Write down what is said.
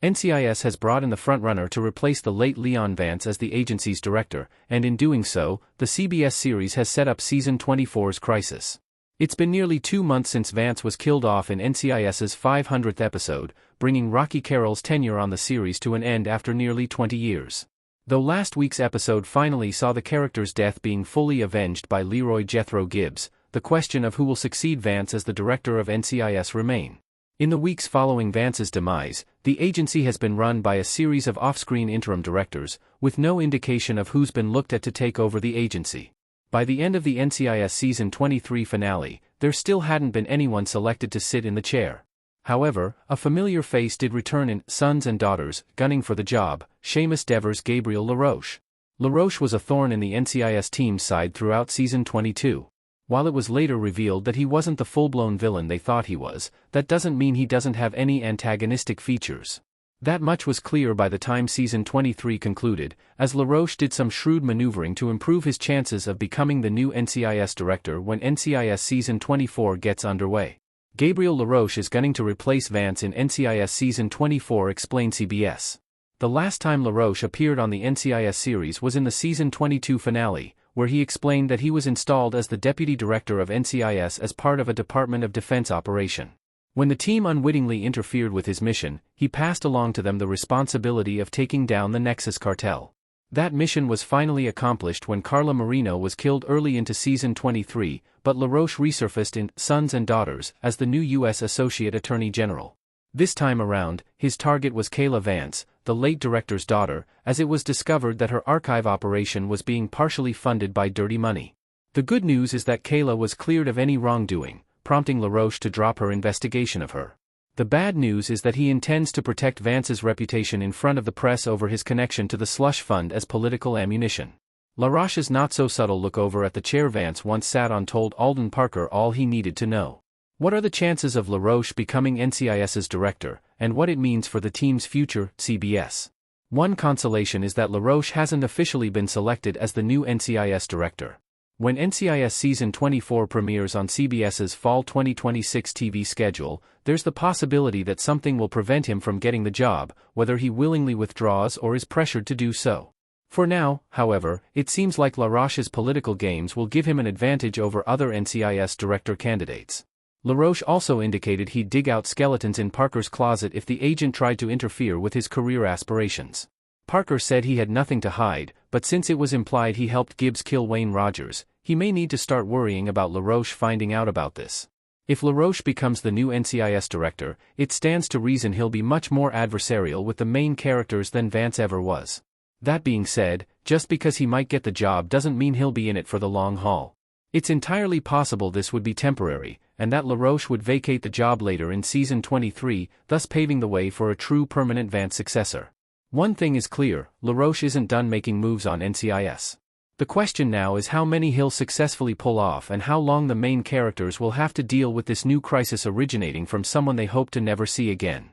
NCIS has brought in the Frontrunner to replace the late Leon Vance as the agency's director, and in doing so, the CBS series has set up Season 24's crisis. It's been nearly 2 months since Vance was killed off in NCIS's 500th episode, bringing Rocky Carroll's tenure on the series to an end after nearly 20 years. Though last week's episode finally saw the character's death being fully avenged by Leroy Jethro Gibbs, the question of who will succeed Vance as the director of NCIS remain. In the weeks following Vance's demise, the agency has been run by a series of off-screen interim directors, with no indication of who's been looked at to take over the agency. By the end of the NCIS Season 23 finale, there still hadn't been anyone selected to sit in the chair. However, a familiar face did return in Sons and Daughters, gunning for the job, Seamus Dever's Gabriel LaRoche. LaRoche was a thorn in the NCIS team's side throughout Season 22. While it was later revealed that he wasn't the full-blown villain they thought he was, that doesn't mean he doesn't have any antagonistic features. That much was clear by the time Season 23 concluded, as LaRoche did some shrewd maneuvering to improve his chances of becoming the new NCIS director when NCIS Season 24 gets underway. Gabriel LaRoche is gunning to replace Vance in NCIS Season 24, explained CBS. The last time LaRoche appeared on the NCIS series was in the Season 22 finale, where he explained that he was installed as the deputy director of NCIS as part of a Department of Defense operation. When the team unwittingly interfered with his mission, he passed along to them the responsibility of taking down the Nexus cartel. That mission was finally accomplished when Carla Marino was killed early into Season 23, but LaRoche resurfaced in Sons and Daughters as the new U.S. Associate Attorney General. This time around, his target was Kayla Vance, the late director's daughter, as it was discovered that her archive operation was being partially funded by dirty money. The good news is that Kayla was cleared of any wrongdoing, prompting LaRoche to drop her investigation of her. The bad news is that he intends to protect Vance's reputation in front of the press over his connection to the slush fund as political ammunition. LaRoche's not-so-subtle look over at the chair Vance once sat on told Alden Parker all he needed to know. What are the chances of LaRoche becoming NCIS's director, and what it means for the team's future, CBS? One consolation is that LaRoche hasn't officially been selected as the new NCIS director. When NCIS Season 24 premieres on CBS's Fall 2026 TV schedule, there's the possibility that something will prevent him from getting the job, whether he willingly withdraws or is pressured to do so. For now, however, it seems like LaRoche's political games will give him an advantage over other NCIS director candidates. LaRoche also indicated he'd dig out skeletons in Parker's closet if the agent tried to interfere with his career aspirations. Parker said he had nothing to hide, but since it was implied he helped Gibbs kill Wayne Rogers, he may need to start worrying about LaRoche finding out about this. If LaRoche becomes the new NCIS director, it stands to reason he'll be much more adversarial with the main characters than Vance ever was. That being said, just because he might get the job doesn't mean he'll be in it for the long haul. It's entirely possible this would be temporary, and that LaRoche would vacate the job later in Season 23, thus paving the way for a true permanent Vance successor. One thing is clear, LaRoche isn't done making moves on NCIS. The question now is how many he'll successfully pull off and how long the main characters will have to deal with this new crisis originating from someone they hope to never see again.